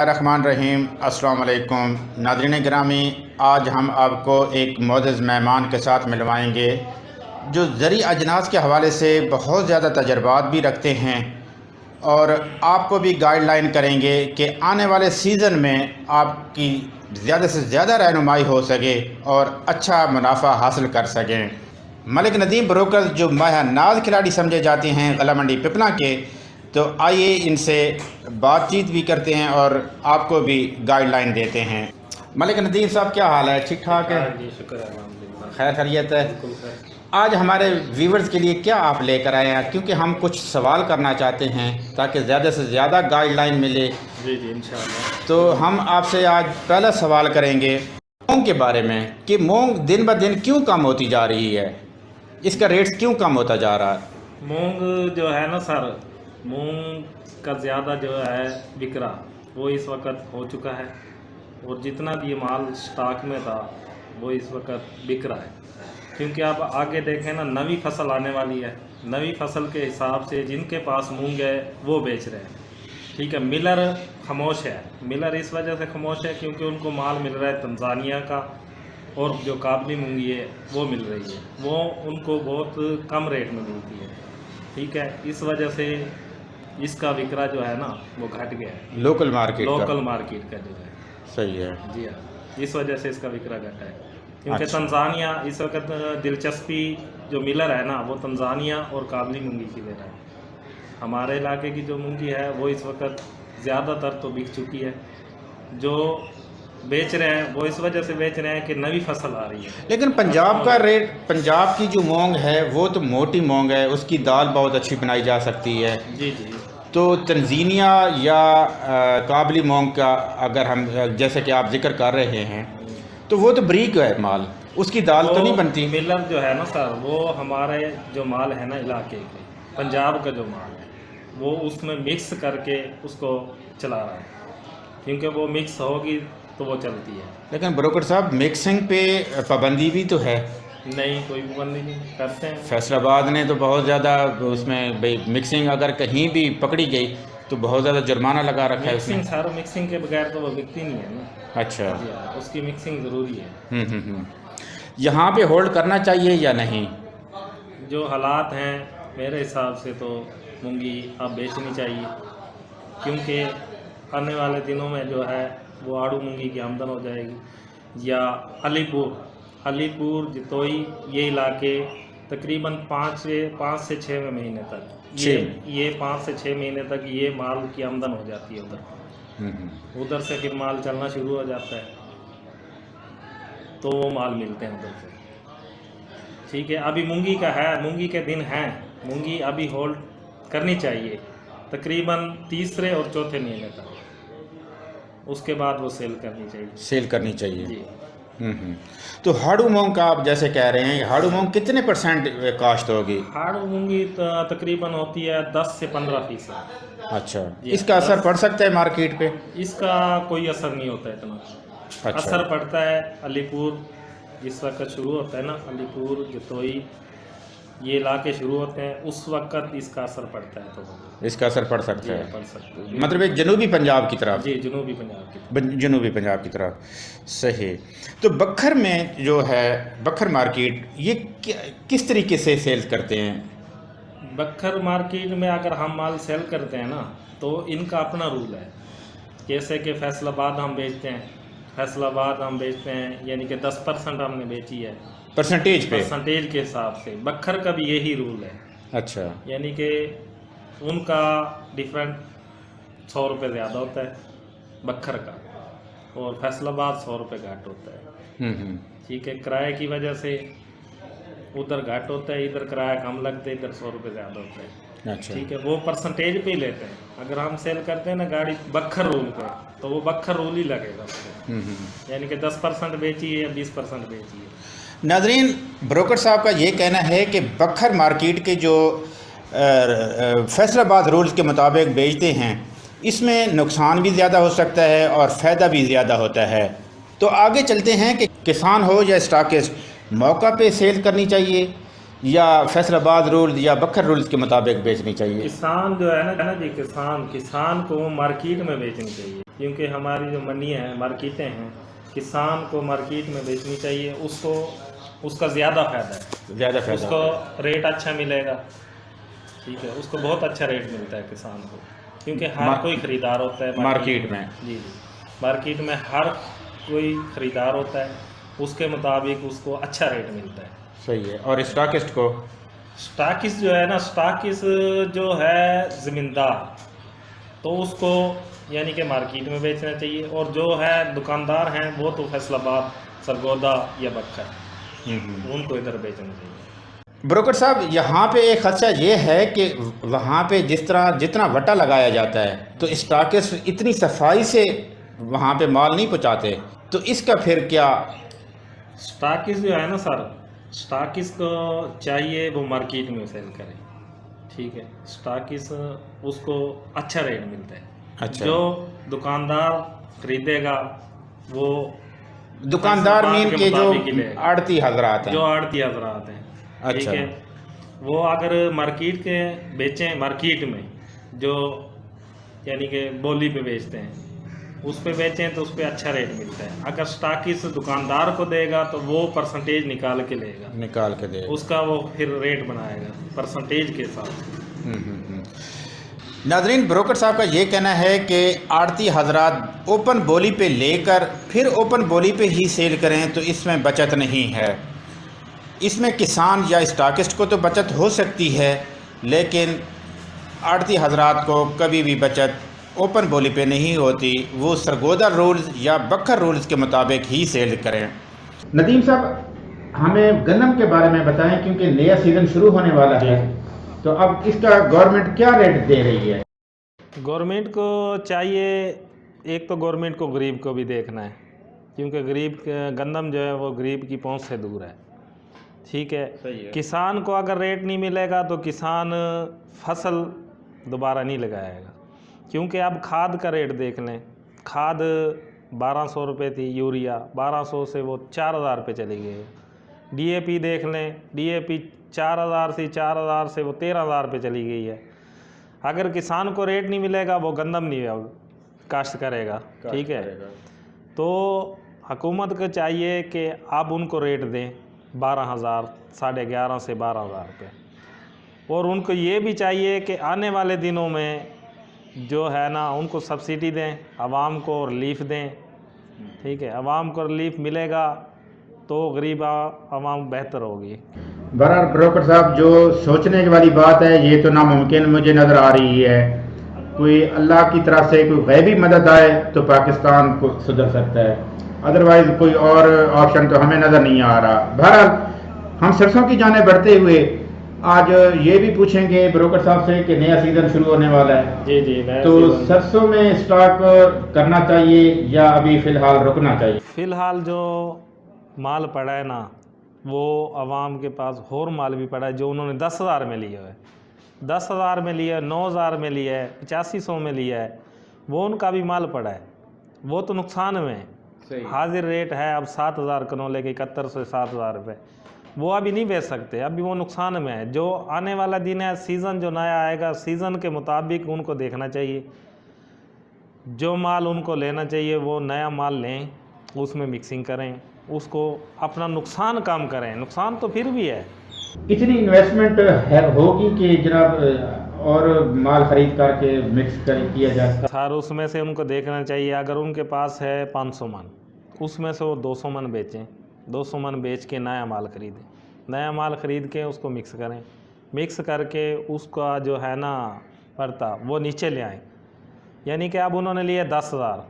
रहमान रहीम। अस्सलाम वालेकुम नाज़रीन गिरामी, आज हम आपको एक मोअज़्ज़ज़ मेहमान के साथ मिलवाएंगे जो ज़री अजनास के हवाले से बहुत ज़्यादा तजर्बात भी रखते हैं और आपको भी गाइडलाइन करेंगे कि आने वाले सीज़न में आपकी ज़्यादा से ज़्यादा रहनुमाई हो सके और अच्छा मुनाफा हासिल कर सकें। मलिक नदीम ब्रोकर जो माहिर नाज खिलाड़ी समझे जाते हैं गला मंडी पिपला के, तो आइए इनसे बातचीत भी करते हैं और आपको भी गाइडलाइन देते हैं। मलिक नदीम साहब, क्या हाल है? ठीक ठाक है जी, शुक्र है, अल्हम्दुलिल्लाह। खैर खैरियत है। बिल्कुल खैर। आज हमारे व्यूवर्स के लिए क्या आप लेकर आए हैं? क्योंकि हम कुछ सवाल करना चाहते हैं ताकि ज़्यादा से ज़्यादा गाइडलाइन मिले। जी जी, इंशाअल्लाह। तो हम आपसे आज पहला सवाल करेंगे मूंग के बारे में कि मूंग दिन ब दिन क्यों कम होती जा रही है, इसका रेट क्यों कम होता जा रहा है? मूंग जो है ना सर, मूंग का ज़्यादा जो है बिकरा वो इस वक्त हो चुका है, और जितना भी माल स्टॉक में था वो इस वक्त बिक रहा है। क्योंकि आप आगे देखें ना, नवी फसल आने वाली है। नवी फसल के हिसाब से जिनके पास मूंग है वो बेच रहे हैं, ठीक है। मिलर खामोश है। मिलर इस वजह से खामोश है क्योंकि उनको माल मिल रहा है तंजानिया का, और जो काबली मूंगी है वो मिल रही है, वो उनको बहुत कम रेट में मिलती है, ठीक है। इस वजह से इसका विकरा जो है ना वो घट गया है। लोकल मार्केट का जो है। सही है। जी हाँ, इस वजह से इसका विकरा घटा है क्योंकि अच्छा। तंजानिया इस वक्त दिलचस्पी जो मिलर है ना वो तंजानिया और काबली मूंगी की ले रहा है। हमारे इलाके की जो मूंगी है वो इस वक्त ज़्यादातर तो बिक चुकी है। जो बेच रहे हैं वो इस वजह से बेच रहे हैं कि नवी फसल आ रही है। लेकिन पंजाब का रेट, पंजाब की जो मूंग है वो तो मोटी मूंग है, उसकी दाल बहुत अच्छी बनाई जा सकती है। जी जी। तो तंजीनिया या काबली मूंग का अगर हम जैसे कि आप जिक्र कर रहे हैं तो वो तो बरीक है माल, उसकी दाल तो नहीं बनती। मिलर जो है ना सर, वो हमारे जो माल है ना इलाके के, पंजाब का जो माल है वो उसमें मिक्स करके उसको चला रहा है, क्योंकि वो मिक्स होगी तो वो चलती है। लेकिन ब्रोकर साहब, मिक्सिंग पे पाबंदी भी तो है। नहीं, कोई पाबंदी नहीं करते हैं। फैसलाबाद ने तो बहुत ज़्यादा उसमें भाई मिक्सिंग अगर कहीं भी पकड़ी गई तो बहुत ज़्यादा जुर्माना लगा रखा है उसमें। मिक्सिंग सर, मिक्सिंग के बगैर तो वो बिकती नहीं है ना। अच्छा। जी हाँ, उसकी मिक्सिंग ज़रूरी है। यहाँ पे होल्ड करना चाहिए या नहीं? जो हालात हैं मेरे हिसाब से तो मूंगी अब बेचनी चाहिए, क्योंकि आने वाले दिनों में जो है वो आड़ू मूंगी की आमदन हो जाएगी। या अलीपुर जतोई ये इलाके तकरीबन 5 से 6 महीने तक ये 5 से 6 महीने तक ये माल की आमदन हो जाती है उधर। उधर से फिर माल चलना शुरू हो जाता है, तो वो माल मिलते हैं उधर से, ठीक है। अभी मूंगी का है, मूंगी के दिन हैं, मूंगी अभी होल्ड करनी चाहिए तकरीबन तीसरे और चौथे महीने तक, उसके बाद वो सेल करनी चाहिए। जी। तो हाड़ू मूंग का आप जैसे कह रहे हैं, हाड़ू मूंग कितने % काश्त होगी? हाड़ू मूंगी तकरीबन होती है 10 से 15%। अच्छा, इसका असर पड़ सकता है मार्केट पे? इसका कोई असर नहीं होता इतना। अच्छा। असर पड़ता है अलीपुर जिस वक्त शुरू होता है ना, अलीपुर जतोई ये इलाके शुरू होते हैं, उस वक्त इसका असर पड़ता है। तो इसका असर पड़ सकता है, पड़ सकता है। मतलब एक जनूबी पंजाब की तरफ। जी, जनूबी पंजाब की तरफ। सही। तो बखर में जो है, बखर मार्केट ये किस तरीके से सेल करते हैं? बखर मार्केट में अगर हम माल सेल करते हैं ना तो इनका अपना रूल है। जैसे कि फैसलाबाद हम बेचते हैं, यानी कि 10% हमने बेची है परसेंटेज के हिसाब से। बखर का भी यही रूल है। अच्छा। यानी कि उनका डिफरेंट 100 रुपये ज़्यादा होता है बखर का, और फैसलाबाद 100 रुपये घाट होता है, ठीक है। किराए की वजह से उधर घाट होता है, इधर किराया कम लगता है, इधर 100 रुपये ज़्यादा होता है। अच्छा। ठीक है, वो परसेंटेज पे ही लेते हैं। अगर हम सेल करते हैं ना गाड़ी बखर रूल पे, तो वो बखर रूल ही लगेगा उसको, यानी कि 10% बेची है या 20% बेची है। नाज़रीन, ब्रोकर साहब का ये कहना है कि बखर मार्केट के जो फैसलाबाद रूल्स के मुताबिक बेचते हैं, इसमें नुकसान भी ज़्यादा हो सकता है और फ़ायदा भी ज़्यादा होता है। तो आगे चलते हैं कि किसान हो या स्टॉकिस्ट, मौका पे सेल करनी चाहिए या फैसलाबाद रूल या बखर रूल्स के मुताबिक बेचनी चाहिए? किसान जो है ना जी, किसान को मार्केट में बेचनी चाहिए, क्योंकि हमारी जो मंडियाँ हैं, मार्केटें हैं, किसान को मार्केट में बेचनी चाहिए। उसको उसका ज़्यादा फायदा है, ज़्यादा फायदा उसको रेट अच्छा मिलेगा। ठीक है, उसको बहुत अच्छा रेट मिलता है किसान को, क्योंकि हर कोई ख़रीदार होता है मार्केट में। जी जी, मार्केट में हर कोई ख़रीदार होता है, उसके मुताबिक उसको अच्छा रेट मिलता है। सही है। और स्टॉकिस्ट को? स्टॉकिस्ट जो है ना, स्टॉकिस्ट जो है ज़मींदार, तो उसको यानी कि मार्केट में बेचना चाहिए। और जो है दुकानदार हैं वो तो फैसलाबाद, सरगोदा या बक्खर, उनको इधर बेचना चाहिए। ब्रोकर साहब, यहाँ पे एक खदशा ये है कि वहाँ पे जितना वटा लगाया जाता है तो स्टॉकिस्ट इतनी सफाई से वहाँ पे माल नहीं पहुँचाते, तो इसका फिर क्या? स्टॉकिस्ट जो है ना सर, स्टॉकिस्ट को चाहिए वो मार्केट में सेल करे। ठीक है, स्टॉकिस्ट उसको अच्छा रेट मिलता है। अच्छा। जो दुकानदार खरीदेगा वो दुकानदार मीन के जो मुताबिक ही लेगा। आड़ती हजरात हैं? जो आड़ती हजरात हैं, ठीक अच्छा। है, वो अगर मार्केट के बेचें, मार्केट में जो यानी कि बोली पे बेचते हैं उस पे बेचें तो उस पे अच्छा रेट मिलता है। अगर स्टॉकिस्ट दुकानदार को देगा तो वो परसेंटेज निकाल के लेगा, उसका वो फिर रेट बनाएगा परसेंटेज के साथ। नाज़रीन, ब्रोकर साहब का ये कहना है कि आड़ती हजरात ओपन बोली पे लेकर फिर ओपन बोली पे ही सेल करें तो इसमें बचत नहीं है। इसमें किसान या स्टॉकिस्ट को तो बचत हो सकती है, लेकिन आड़ती हजरात को कभी भी बचत ओपन बोली पे नहीं होती। वो सरगोदा रूल्स या बखर रूल्स के मुताबिक ही सेल करें। नदीम साहब, हमें गन्नम के बारे में बताएं, क्योंकि नया सीज़न शुरू होने वाला है, तो अब इसका गवर्नमेंट क्या रेट दे रही है? गवर्नमेंट को चाहिए, एक तो गवर्नमेंट को गरीब को भी देखना है, क्योंकि गरीब गंदम जो है वो गरीब की पहुंच से दूर है। ठीक है, किसान को अगर रेट नहीं मिलेगा तो किसान फसल दोबारा नहीं लगाएगा, क्योंकि अब खाद का रेट देख लें। खाद 1200 रुपये थी, यूरिया 1200 से वो 4000 रुपये चली गई है। डीएपी देख लें, डीएपी 4000 से 4000 से वो 13000 रुपये चली गई है। अगर किसान को रेट नहीं मिलेगा वो गंदम नहीं काश्त करेगा। ठीक है, तो हुकूमत को चाहिए कि आप उनको रेट दें 12,000, 11,500 से 12,000 रुपये। और उनको ये भी चाहिए कि आने वाले दिनों में जो है ना उनको सब्सिडी दें, आवाम को रिलीफ दें। ठीक है, आवाम को रिलीफ मिलेगा तो गरीब आवाम बेहतर होगी। बहरहाल ब्रोकर साहब, जो सोचने वाली बात है ये तो नामुमकिन मुझे नज़र आ रही है। कोई अल्लाह की तरफ से कोई गैबी मदद आए तो पाकिस्तान को सुधर सकता है, अदरवाइज कोई और ऑप्शन तो हमें नज़र नहीं आ रहा। बहरहाल हम सरसों की जाने बढ़ते हुए आज ये भी पूछेंगे ब्रोकर साहब से कि नया सीज़न शुरू होने वाला है। जी जी, तो सरसों में स्टॉक करना चाहिए या अभी फ़िलहाल रुकना चाहिए? फ़िलहाल जो माल पड़ा है ना वो आवाम के पास और माल भी पड़ा है जो उन्होंने 10,000 में लिया है, 10,000 में लिया है, 9,000 में लिया है, 8500 में लिया है, वो उनका भी माल पड़ा है, वो तो नुकसान में है। हाजिर रेट है अब 7,000 कनोले के, 71 से 7,000 रुपये, वो अभी नहीं बेच सकते, अभी वो नुकसान में है। जो आने वाला दिन है, सीज़न जो नया आएगा, सीज़न के मुताबिक उनको देखना चाहिए। जो माल उनको लेना चाहिए वो नया माल लें, उसमें मिक्सिंग करें, उसको अपना नुकसान कम करें। नुकसान तो फिर भी है। इतनी इन्वेस्टमेंट होगी कि जनाब और माल ख़रीद करके मिक्स किया जाए? सर उसमें से उनको देखना चाहिए, अगर उनके पास है 500 मन, उसमें से वो 200 मन बेचें, 200 मन बेच के नया माल ख़रीदें, नया माल ख़रीद के उसको मिक्स करें, मिक्स करके उसका जो है ना पड़ता वो नीचे ले आएँ। यानी कि अब उन्होंने लिए 10,000,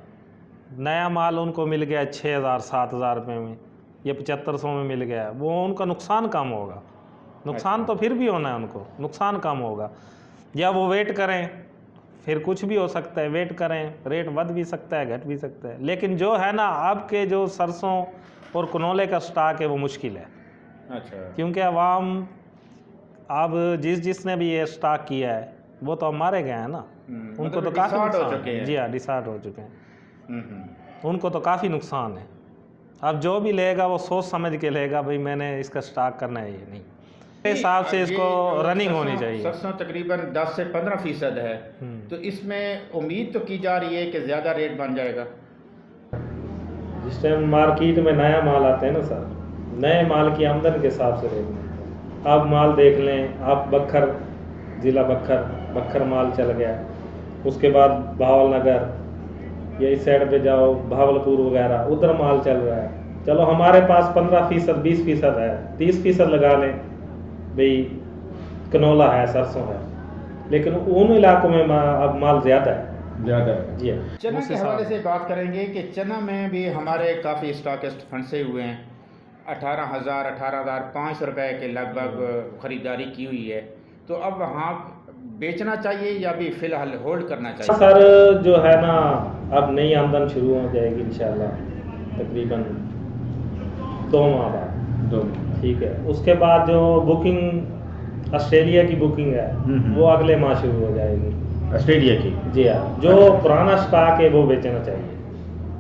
नया माल उनको मिल गया 6,000 7,000 रुपये में या 7500 में मिल गया, वो उनका नुकसान कम होगा। नुकसान तो फिर भी होना है, उनको नुकसान कम होगा। या वो वेट करें, फिर कुछ भी हो सकता है, वेट करें, रेट बढ़ भी सकता है, घट भी सकता है। लेकिन जो है ना आपके जो सरसों और कनोले का स्टॉक है वो मुश्किल है। अच्छा, क्योंकि अवाम अब जिसने भी ये स्टॉक किया है वो तो मारे गए हैं ना, उनको तो काफ़ी नुकसान है। जी हाँ, डिसाइड हो चुके हैं, उनको तो काफ़ी नुकसान है। अब जो भी लेगा वो सोच समझ के लेगा, भाई मैंने इसका स्टॉक करना है, ये नहीं। मेरे हिसाब से इसको रनिंग होनी चाहिए। सरसों तकरीबन 10 से 15% है, तो इसमें उम्मीद तो की जा रही है कि ज़्यादा रेट बन जाएगा। जिस टाइम मार्केट में नया माल आता है ना सर, नए माल की आमदन के हिसाब से रेट मिलता है। आप माल देख लें, आप बखर, ज़िला बखर माल चल गया, उसके बाद भावलनगर या इस साइड पे जाओ भावलपुर वगैरह, उधर माल चल रहा है। चलो हमारे पास 15% 20% है, 30% लगा लें भाई, कनौला है, सरसों है, लेकिन उन इलाकों में अब माल ज़्यादा है। जी। चना के हवाले से बात करेंगे कि चना में भी हमारे काफ़ी स्टॉकिस्ट फंसे हुए हैं। 18,500 रुपए के लगभग ख़रीदारी की हुई है, तो अब वहाँ बेचना चाहिए या भी फ़िलहाल होल्ड करना चाहिए? सर जो है ना, अब नई आमदन शुरू हो जाएगी इंशाल्लाह तकरीबन 2 माह बाद। ठीक है, उसके बाद जो बुकिंग ऑस्ट्रेलिया की बुकिंग है वो अगले माह शुरू हो जाएगी, ऑस्ट्रेलिया की। जी हाँ, जो पुराना स्टॉक है वो बेचना चाहिए।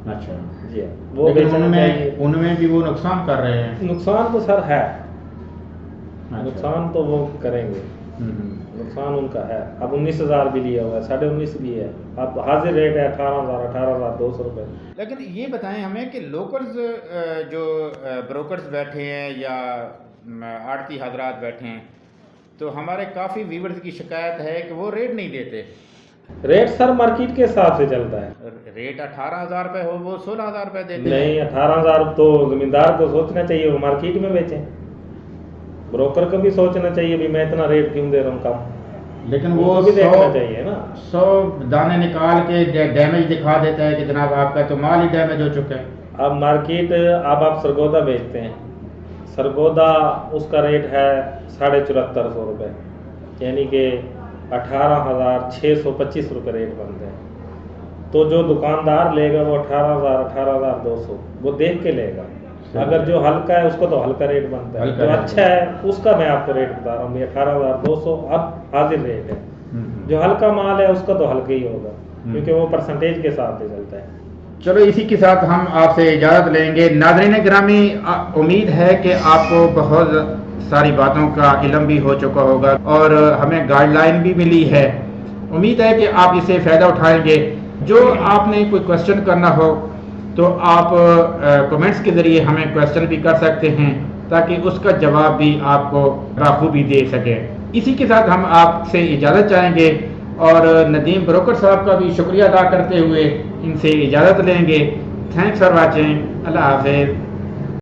अच्छा जी हाँ, वो बेचना चाहिए। उनमें भी वो नुकसान कर रहे हैं। नुकसान तो सर है, अच्छा। नुकसान तो वो करेंगे, नुकसान उनका है। अब 19,000 भी लिया हुआ है, 19.5 भी है, अब हाजिर रेट है 18,200 रुपये। लेकिन ये बताएं हमें कि लोकल्स जो ब्रोकर्स बैठे हैं या आड़ती हजरात बैठे हैं, तो हमारे काफ़ी व्यूवर्स की शिकायत है कि वो रेट नहीं देते। रेट सर मार्केट के हिसाब से चलता है। रेट 18,000 रुपये हो, वो 16,000 रुपये देते नहीं, 18,000 तो जमींदार को सोचना चाहिए वो मार्केट में बेचें। ब्रोकर को भी सोचना चाहिए भी मैं इतना रेट क्यों दे रहा हूँ कम, लेकिन वो भी देखना चाहिए ना। 100 दाने निकाल के डैमेज दिखा देता है कि जनाब आपका तो माल ही डैमेज हो चुका है। अब मार्केट, अब आप सरगोदा बेचते हैं, सरगोदा उसका रेट है 74,500 रुपये, यानी कि 18,625 रुपये रेट बनते हैं। तो जो दुकानदार लेगा वो 18,000 18,200 वो देख के लेगा। अगर जो हल्का है उसको तो हल्का रेट बनता है, जो अच्छा है उसका मैं आपको रेट बता रहा हूँ 18,200 अब हाजिर रेट है। जो हल्का माल है उसका तो हल्का ही होगा, क्योंकि वो परसेंटेज के हिसाब से चलता है। चलो इसी के साथ हम आपसे इजाज़त लेंगे। नाज़रीन गिरामी, उम्मीद है कि आपको बहुत सारी बातों का इल्म भी हो चुका होगा और हमें गाइडलाइन भी मिली है। उम्मीद है कि आप इसे फ़ायदा उठाएंगे। जो आपने कोई क्वेश्चन करना हो तो आप कमेंट्स के ज़रिए हमें क्वेश्चन भी कर सकते हैं, ताकि उसका जवाब भी आपको बाखूबी दे सकें। इसी के साथ हम आपसे इजाज़त चाहेंगे और नदीम ब्रोकर साहब का भी शुक्रिया अदा करते हुए इनसे इजाज़त लेंगे। Thanks for watching. अल्लाह हाफ़िज़।